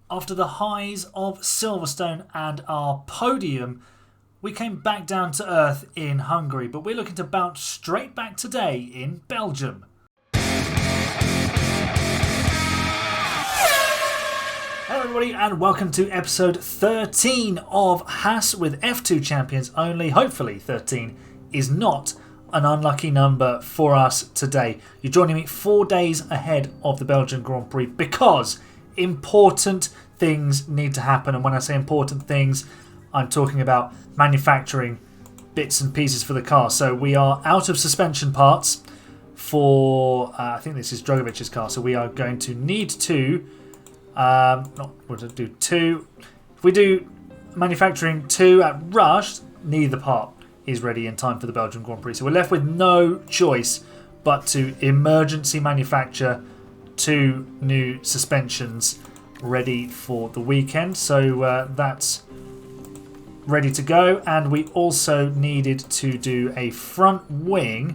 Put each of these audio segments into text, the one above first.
After the highs of Silverstone and our podium, we came back down to earth in Hungary, but we're looking to bounce straight back today in Belgium. Hello everybody and welcome to episode 13 of Haas with F2 Champions only. Hopefully 13 is not an unlucky number for us today. You're joining me 4 days ahead of the Belgian Grand Prix because important things need to happen, and when I say important things, I'm talking about manufacturing bits and pieces for the car. So we are out of suspension parts for I think this is Drogovic's car, so we are going to need to two. If we do manufacturing 2 at Rush, neither part is ready in time for the Belgian Grand Prix, so we're left with no choice but to emergency manufacture 2 new suspensions ready for the weekend. So that's ready to go, and we also needed to do a front wing,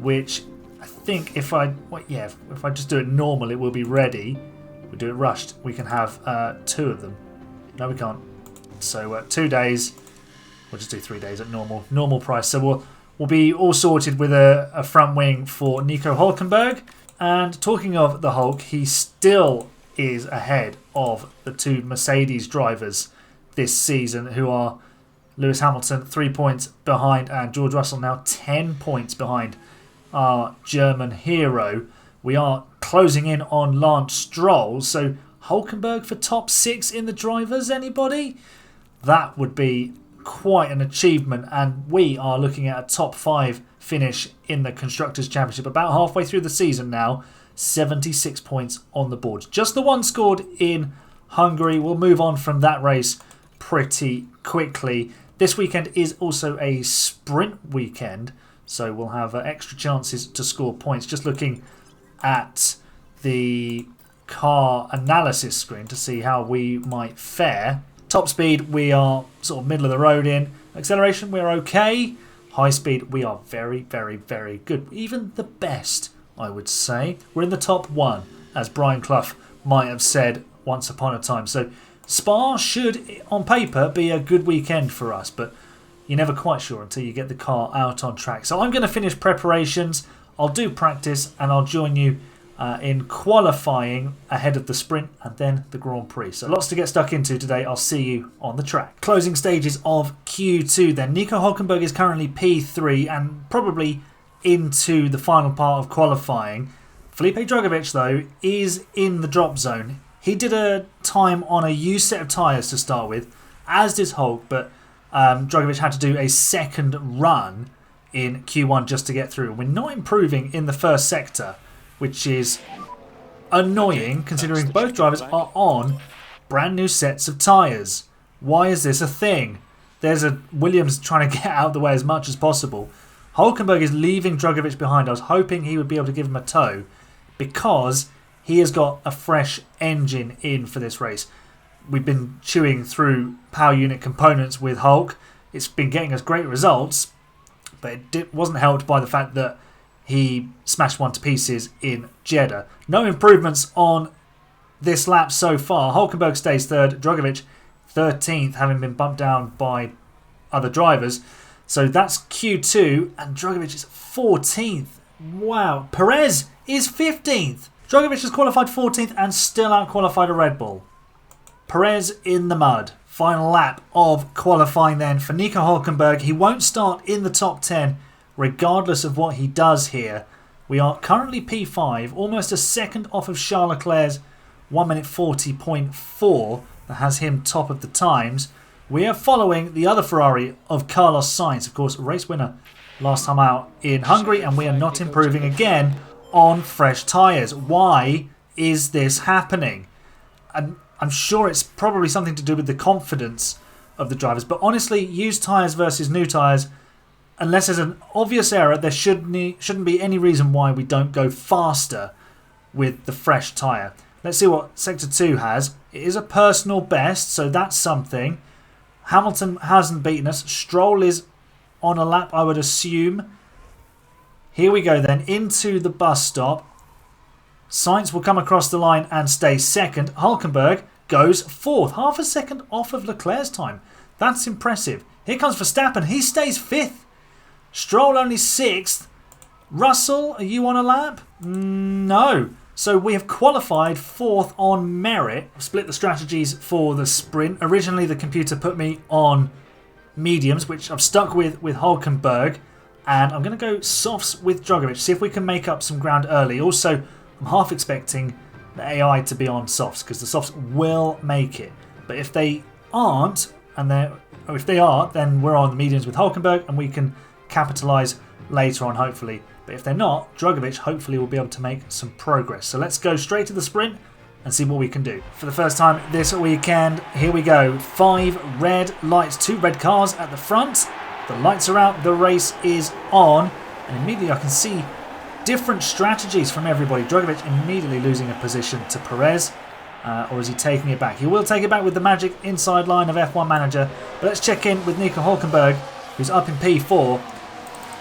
which I think if I just do it normal, it will be ready. We do it rushed, we can have 2 of them. No, we can't. So 2 days. We'll just do 3 days at normal price. So we'll be all sorted with a front wing for Nico Hülkenberg. And talking of the Hulk, he still is ahead of the 2 Mercedes drivers this season, who are Lewis Hamilton 3 points behind and George Russell now 10 points behind our German hero. We are closing in on Lance Stroll, so Hülkenberg for top 6 in the drivers, anybody? That would be quite an achievement, and we are looking at a top 5 finish in the Constructors' Championship about halfway through the season now. 76 points on the board. Just the one scored in Hungary. We'll move on from that race pretty quickly. This weekend is also a sprint weekend, so we'll have extra chances to score points. Just looking at the car analysis screen to see how we might fare. Top speed, we are sort of middle of the road in. Acceleration, we're okay. High speed, we are very, very, very good. Even the best, I would say. We're in the top 1, as Brian Clough might have said once upon a time. So Spa should, on paper, be a good weekend for us, but you're never quite sure until you get the car out on track. So I'm going to finish preparations. I'll do practice, and I'll join you in qualifying ahead of the sprint and then the Grand Prix. So lots to get stuck into today. I'll see you on the track. Closing stages of Q2 then. Nico Hülkenberg is currently P3 and probably into the final part of qualifying. Felipe Drugovich, though, is in the drop zone. He did a time on a used set of tyres to start with, as did Hulk, but Drugovich had to do a second run in Q1 just to get through. We're not improving in the first sector, which is annoying considering both drivers are on brand new sets of tyres. Why is this a thing? There's a Williams trying to get out of the way as much as possible. Hülkenberg is leaving Drugovich behind. I was hoping he would be able to give him a tow because he has got a fresh engine in for this race. We've been chewing through power unit components with Hulk. It's been getting us great results, but it wasn't helped by the fact that he smashed one to pieces in Jeddah. No improvements on this lap so far. Hülkenberg stays 3rd, Drugovich 13th, having been bumped down by other drivers. So that's Q2, and Drugovich is 14th. Wow. Perez is 15th. Drugovich has qualified 14th and still out-qualified a Red Bull. Perez in the mud. Final lap of qualifying then for Nico Hülkenberg. He won't start in the top 10 regardless of what he does here. We are currently P5, almost a second off of Charles Leclerc's 1 minute 40.4 that has him top of the times. We are following the other Ferrari of Carlos Sainz, of course, race winner last time out in Hungary, and we are not improving again on fresh tyres. Why is this happening? I'm sure it's probably something to do with the confidence of the drivers, but honestly, used tyres versus new tyres, unless there's an obvious error, there shouldn't be any reason why we don't go faster with the fresh tyre. Let's see what Sector 2 has. It is a personal best, so that's something. Hamilton hasn't beaten us. Stroll is on a lap, I would assume. Here we go then, into the bus stop. Sainz will come across the line and stay second. Hülkenberg goes 4th. Half a second off of Leclerc's time. That's impressive. Here comes Verstappen. He stays 5th. Stroll only 6th. Russell, are you on a lap? No. So we have qualified 4th on merit. Split the strategies for the sprint. Originally the computer put me on mediums, which I've stuck with Hülkenberg. And I'm going to go softs with Drugovich. See if we can make up some ground early. Also, I'm half expecting the AI to be on softs because the softs will make it. But if they aren't, or if they are, then we're on the mediums with Hülkenberg and we can capitalise later on, hopefully. But if they're not, Drugovich hopefully will be able to make some progress. So let's go straight to the sprint and see what we can do. For the first time this weekend, here we go. 5 red lights, 2 red cars at the front. The lights are out, the race is on. And immediately I can see different strategies from everybody. Drugovich immediately losing a position to Perez. Or is he taking it back? He will take it back with the magic inside line of F1 Manager. But let's check in with Nico Hülkenberg, who's up in P4.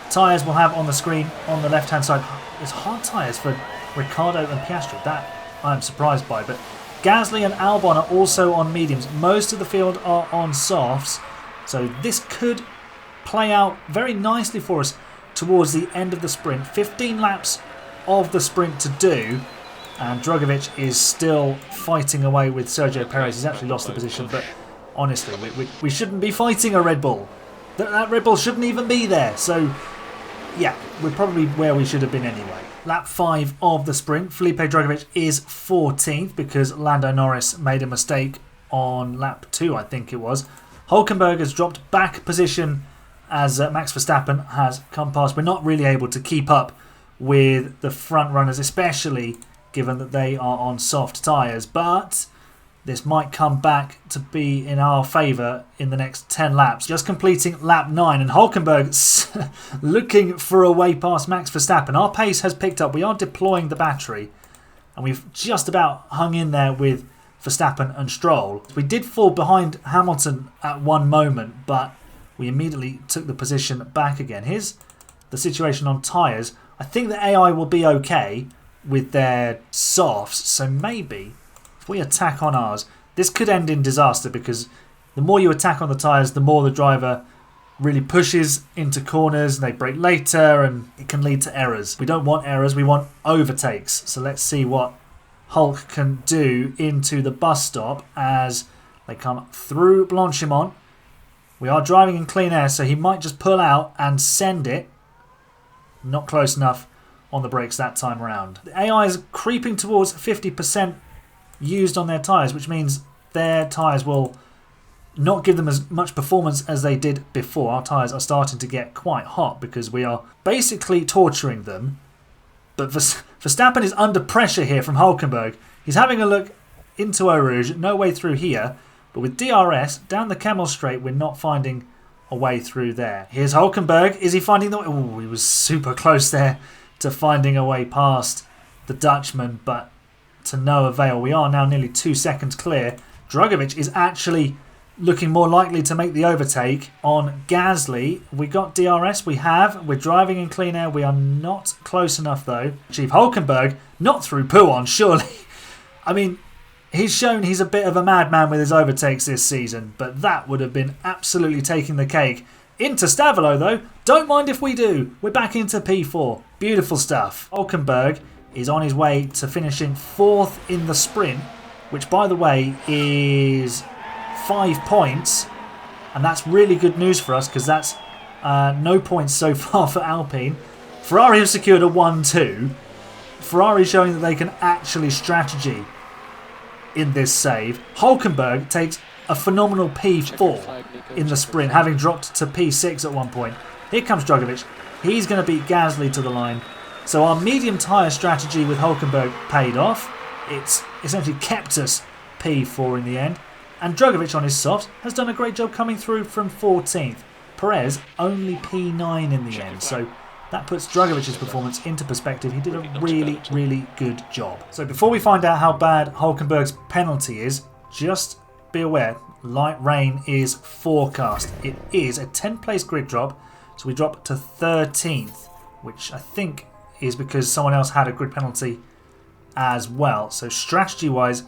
Tyres we'll have on the screen on the left-hand side. It's hard tyres for Ricciardo and Piastri. That I'm surprised by. But Gasly and Albon are also on mediums. Most of the field are on softs. So this could play out very nicely for us towards the end of the sprint. 15 laps of the sprint to do. And Drugovich is still fighting away with Sergio Perez. He's actually lost the position. But honestly, we shouldn't be fighting a Red Bull. That Red Bull shouldn't even be there. So yeah, we're probably where we should have been anyway. Lap 5 of the sprint. Felipe Drugovich is 14th because Lando Norris made a mistake on lap 2, I think it was. Hülkenberg has dropped back position as Max Verstappen has come past. We're not really able to keep up with the front runners, especially given that they are on soft tyres. But this might come back to be in our favour in the next 10 laps. Just completing lap 9 and Hülkenberg looking for a way past Max Verstappen. Our pace has picked up. We are deploying the battery and we've just about hung in there with Verstappen and Stroll. We did fall behind Hamilton at one moment, but we immediately took the position back again. Here's the situation on tyres. I think the AI will be okay with their softs, so maybe if we attack on ours, this could end in disaster because the more you attack on the tyres, the more the driver really pushes into corners and they brake later and it can lead to errors. We don't want errors, we want overtakes. So let's see what Hulk can do into the bus stop as they come through Blanchimont. We are driving in clean air, so he might just pull out and send it. Not close enough on the brakes that time around. The AI is creeping towards 50% used on their tyres, which means their tyres will not give them as much performance as they did before. Our tyres are starting to get quite hot because we are basically torturing them. But Verstappen is under pressure here from Hülkenberg. He's having a look into Eau Rouge, no way through here. But with DRS, down the Kemmel Straight, we're not finding a way through there. Here's Hülkenberg. Is he finding the way? Oh, he was super close there to finding a way past the Dutchman, but to no avail. We are now nearly 2 seconds clear. Drugovich is actually looking more likely to make the overtake on Gasly. We got DRS, we have. We're driving in clean air. We are not close enough though. Chief Hülkenberg, not through Pouon, surely. I mean, he's shown he's a bit of a madman with his overtakes this season, but that would have been absolutely taking the cake. Into Stavolo though, don't mind if we do. We're back into P4. Beautiful stuff. Hülkenberg is on his way to finishing 4th in the sprint, which by the way is 5 points, and that's really good news for us because that's no points so far for Alpine. Ferrari have secured a 1-2. Ferrari showing that they can actually strategy in this save. Hülkenberg takes a phenomenal P4 in the sprint, having dropped to P6 at one point. Here comes Drugovich. He's going to beat Gasly to the line. So our medium tyre strategy with Hülkenberg paid off. It's essentially kept us P4 in the end. And Drugovich on his softs has done a great job coming through from 14th. Perez only P9 in the end. So that puts Drugovich's performance into perspective. He did a really, really good job. So before we find out how bad Hülkenberg's penalty is, just be aware, light rain is forecast. It is a 10th place grid drop, so we drop to 13th, which I think is because someone else had a grid penalty as well. So strategy-wise,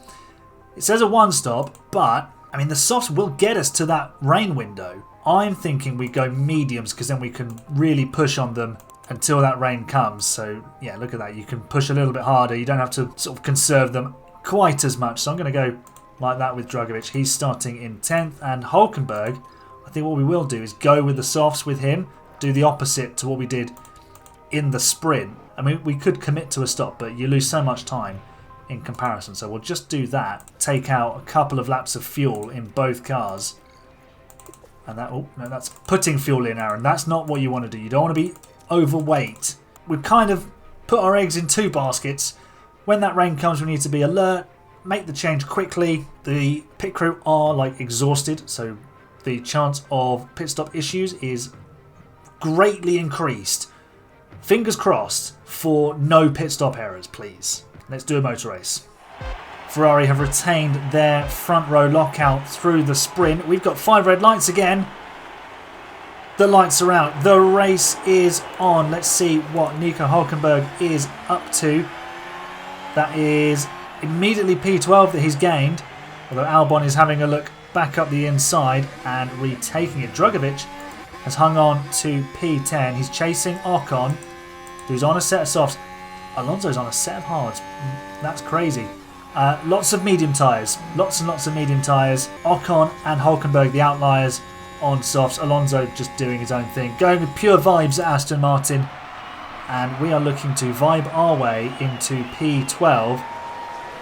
It says a one stop, but I mean the softs will get us to that rain window. I'm thinking we go mediums because then we can really push on them until that rain comes. So yeah, look at that. You can push a little bit harder. You don't have to sort of conserve them quite as much. So I'm going to go like that with Drugovich. He's starting in 10th. And Hulkenberg, I think what we will do is go with the softs with him. Do the opposite to what we did in the sprint. I mean, we could commit to a stop, but you lose so much time in comparison. So we'll just do that. Take out a couple of laps of fuel in both cars. And that, oh no, that's putting fuel in, Aaron. That's not what you want to do. You don't want to be overweight. We've kind of put our eggs in two baskets. When that rain comes, we need to be alert, make the change quickly. The pit crew are like exhausted, so the chance of pit stop issues is greatly increased. Fingers crossed for no pit stop errors, please. Let's do a motor race. Ferrari have retained their front row lockout through the sprint. We've got 5 red lights again. The lights are out. The race is on. Let's see what Nico Hulkenberg is up to. That is immediately P12 that he's gained. Although Albon is having a look back up the inside and retaking it. Drugovich has hung on to P10. He's chasing Ocon, who's on a set of softs. Alonso's on a set of hards. That's crazy. Lots of medium tyres. Lots and lots of medium tyres. Ocon and Hulkenberg, the outliers, on softs. Alonso just doing his own thing. Going with pure vibes at Aston Martin. And we are looking to vibe our way into P12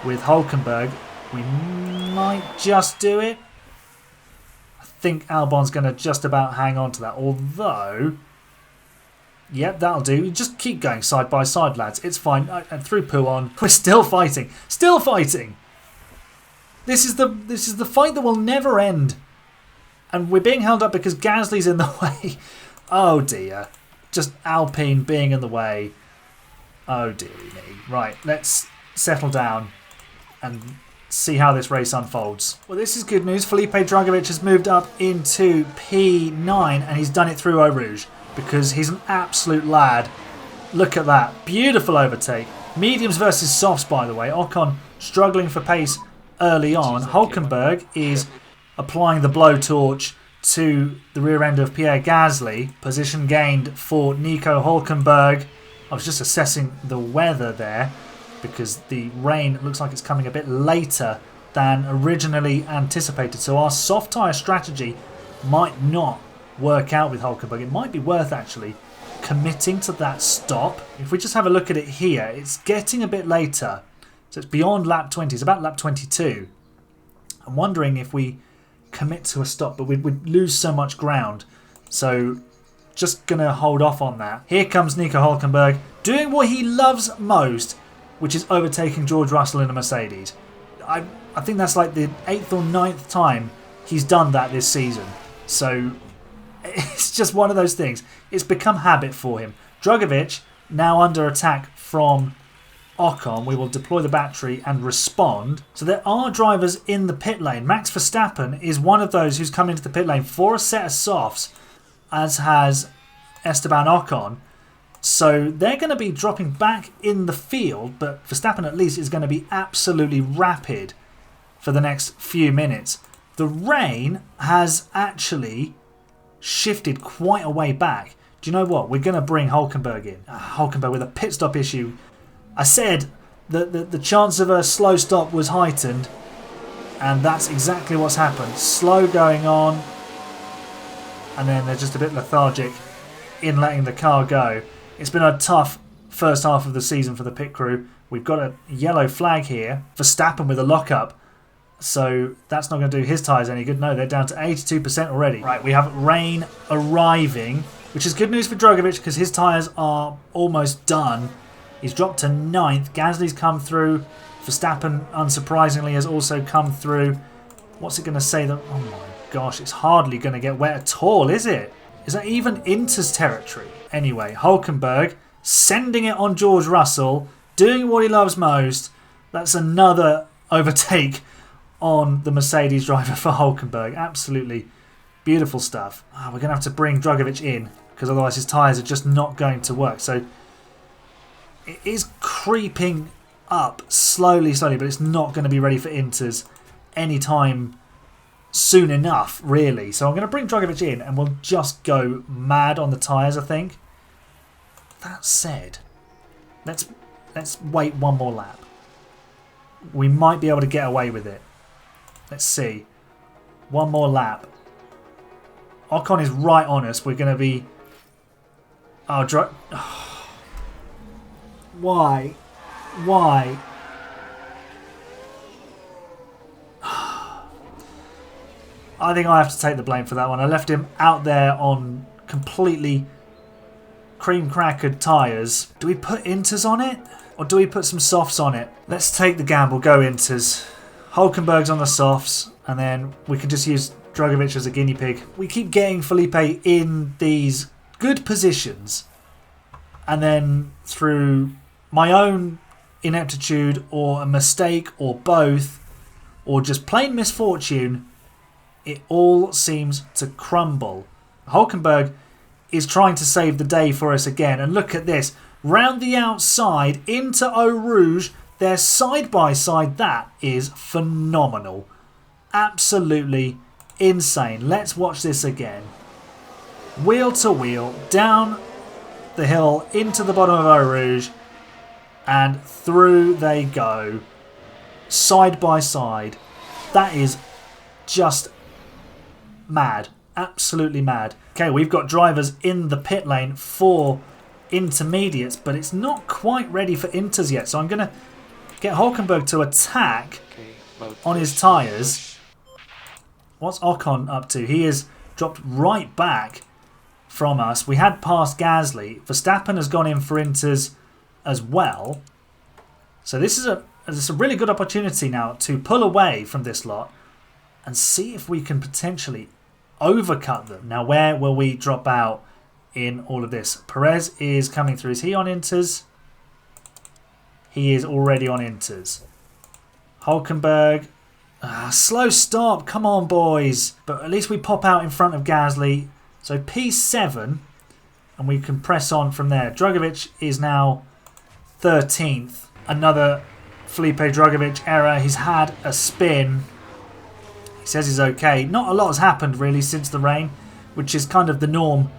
with Hulkenberg. We might just do it. I think Albon's going to just about hang on to that. Although, yep, that'll do. Just keep going side by side, lads. It's fine. And through poo on. We're still fighting. Still fighting. This is the fight that will never end. And we're being held up because Gasly's in the way. Oh dear. Just Alpine being in the way. Oh dearie me. Right, let's settle down and see how this race unfolds. Well, this is good news. Felipe Drugovich has moved up into P9 and he's done it through Eau Rouge because he's an absolute lad. Look at that. Beautiful overtake. Mediums versus softs, by the way. Ocon struggling for pace early on. Hulkenberg is applying the blowtorch to the rear end of Pierre Gasly. Position gained for Nico Hulkenberg. I was just assessing the weather there because the rain looks like it's coming a bit later than originally anticipated. So our soft tyre strategy might not work out with Hulkenberg. It might be worth actually committing to that stop. If we just have a look at it here, it's getting a bit later. So it's beyond lap 20. It's about lap 22. I'm wondering if we commit to a stop, but we'd lose so much ground. So just going to hold off on that. Here comes Nico Hulkenberg doing what he loves most, which is overtaking George Russell in a Mercedes. I think that's like the 8th or 9th time he's done that this season. So it's just one of those things. It's become habit for him. Drugovich now under attack from Ocon. We will deploy the battery and respond. So there are drivers in the pit lane. Max Verstappen is one of those who's come into the pit lane for a set of softs, as has Esteban Ocon. So they're going to be dropping back in the field, but Verstappen at least is going to be absolutely rapid for the next few minutes. The rain has actually shifted quite a way back. Do you know what? We're going to bring Hulkenberg in. Hulkenberg with a pit stop issue. I said that the chance of a slow stop was heightened, and that's exactly what's happened. Slow going on, and then they're just a bit lethargic in letting the car go. It's been a tough first half of the season for the pit crew. We've got a yellow flag here. Verstappen with a lockup. So that's not going to do his tyres any good. No, they're down to 82% already. Right, we have rain arriving, which is good news for Drugovich because his tyres are almost done. He's dropped to 9th. Gasly's come through. Verstappen, unsurprisingly, has also come through. What's it going to say? Oh my gosh, it's hardly going to get wet at all, is it? Is that even Inter's territory? Anyway, Hulkenberg sending it on George Russell, doing what he loves most. That's another overtake on the Mercedes driver for Hulkenberg. Absolutely beautiful stuff. We're going to have to bring Drugovich in because otherwise his tyres are just not going to work. So it is creeping up slowly, but it's not going to be ready for Inters any time soon enough, really. So I'm going to bring Dragovic in and we'll just go mad on the tyres, I think. That said, let's wait one more lap. We might be able to get away with it. Let's see. One more lap. Ocon is right on us. We're going to be... Oh, why? Why? I think I have to take the blame for that one. I left him out there on completely cream-crackered tyres. Do we put inters on it? Or do we put some softs on it? Let's take the gamble. Go inters. Hulkenberg's on the softs. And then we can just use Dragovic as a guinea pig. We keep getting Felipe in these good positions. And then through my own ineptitude or a mistake or both or just plain misfortune, it all seems to crumble. Hulkenberg is trying to save the day for us again. And look at this. Round the outside into Eau Rouge. They're side by side. That is phenomenal. Absolutely insane. Let's watch this again. Wheel to wheel. Down the hill into the bottom of Eau Rouge. And through they go. Side by side. That is just mad. Absolutely mad. Okay, we've got drivers in the pit lane for intermediates, but it's not quite ready for inters yet. So I'm going to get Hulkenberg to attack on his tyres. What's Ocon up to? He is dropped right back from us. We had passed Gasly. Verstappen has gone in for inters as well. So this is a really good opportunity now to pull away from this lot and see if we can potentially overcut them. Now, where will we drop out in all of this? Perez is coming through. Is he on inters? He is already on inters. Hulkenberg. Slow stop. Come on, boys. But at least we pop out in front of Gasly. So P7. And we can press on from there. Dragovic is now 13th. Another Felipe Dragovic error. He's had a spin. He says he's okay. Not a lot has happened really since the rain, which is kind of the norm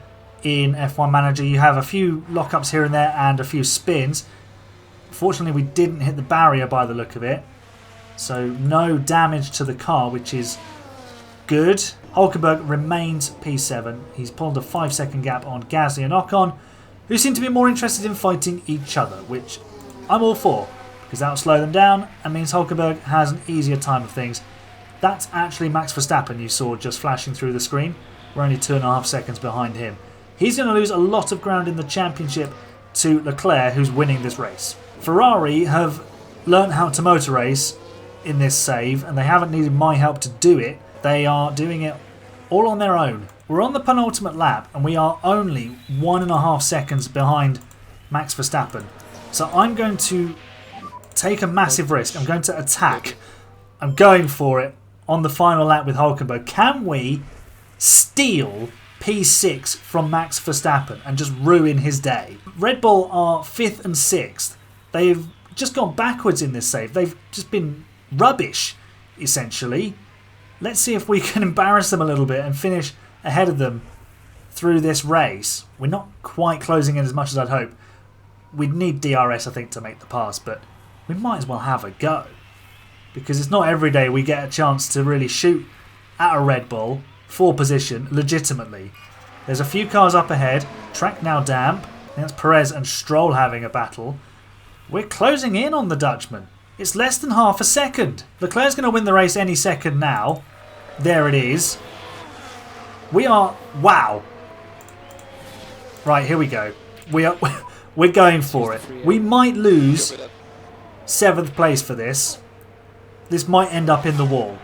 in F1 Manager. You have a few lockups here and there and a few spins. Fortunately, we didn't hit the barrier by the look of it. So no damage to the car, which is good. Hulkenberg remains P7. He's pulled a 5-second gap on Gasly and Ocon, who seem to be more interested in fighting each other, which I'm all for, because that will slow them down and means Hulkenberg has an easier time of things. That's actually Max Verstappen you saw just flashing through the screen. We're only 2.5 seconds behind him. He's going to lose a lot of ground in the championship to Leclerc, who's winning this race. Ferrari have learned how to motor race in this save, and they haven't needed my help to do it. They are doing it all on their own. We're on the penultimate lap, and we are only 1.5 seconds behind Max Verstappen. So I'm going to take a massive risk. I'm going to attack. I'm going for it on the final lap with Hulkenberg. Can we steal P6 from Max Verstappen and just ruin his day? Red Bull are 5th and 6th. They've just gone backwards in this save. They've just been rubbish, essentially. Let's see if we can embarrass them a little bit and finish ahead of them through this race. We're not quite closing in as much as I'd hope. We'd need DRS, I think, to make the pass, but we might as well have a go. Because it's not every day we get a chance to really shoot at a Red Bull for position legitimately. There's a few cars up ahead. Track now damp. I think that's Perez and Stroll having a battle. We're closing in on the Dutchman. It's less than half a second. Leclerc's going to win the race any second now. There it is. We are... Wow. Right, here we go. We're going for it. We might lose 7th place for this. This might end up in the wall.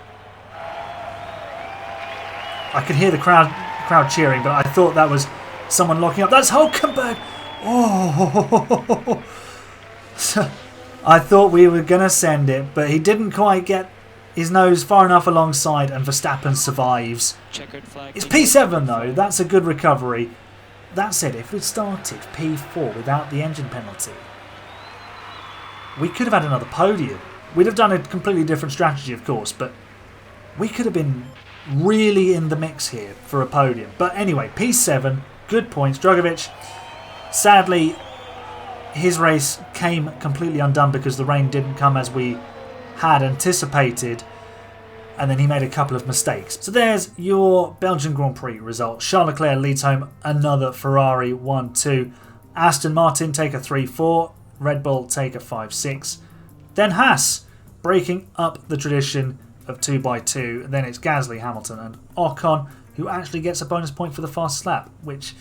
I could hear the crowd cheering, but I thought that was someone locking up. That's Hulkenberg! Oh! I thought we were going to send it, but he didn't quite get his nose far enough alongside, and Verstappen survives. It's P7 though. That's a good recovery. That said, if we'd started P4 without the engine penalty, we could have had another podium. We'd have done a completely different strategy, of course, but we could have been really in the mix here for a podium. But anyway, P7, good points. Drogovic, sadly, his race came completely undone because the rain didn't come as we had anticipated, and then he made a couple of mistakes. So there's your Belgian Grand Prix result. Charles Leclerc leads home another Ferrari 1-2. Aston Martin take a 3-4. Red Bull take a 5-6. Then Haas breaking up the tradition of 2x2. Then it's Gasly, Hamilton and Ocon who actually gets a bonus point for the fastest lap, which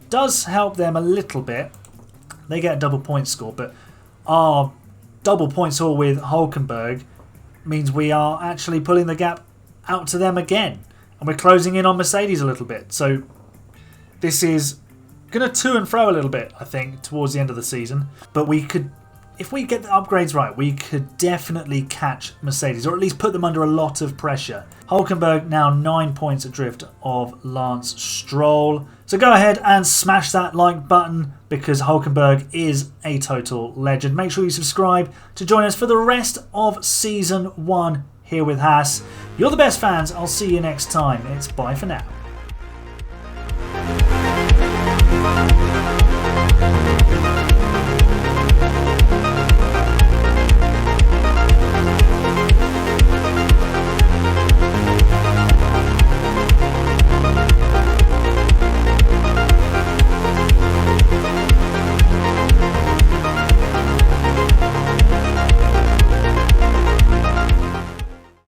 does help them a little bit. They get a double point score, but our double point score with Hulkenberg means we are actually pulling the gap out to them again, and we're closing in on Mercedes a little bit. So this is going to to and fro a little bit, I think, towards the end of the season. But we could, if we get the upgrades right, we could definitely catch Mercedes, or at least put them under a lot of pressure. Hulkenberg now 9 points adrift of Lance Stroll. So go ahead and smash that like button, because Hulkenberg is a total legend. Make sure you subscribe to join us for the rest of Season 1 here with Haas. You're the best fans. I'll see you next time. It's bye for now.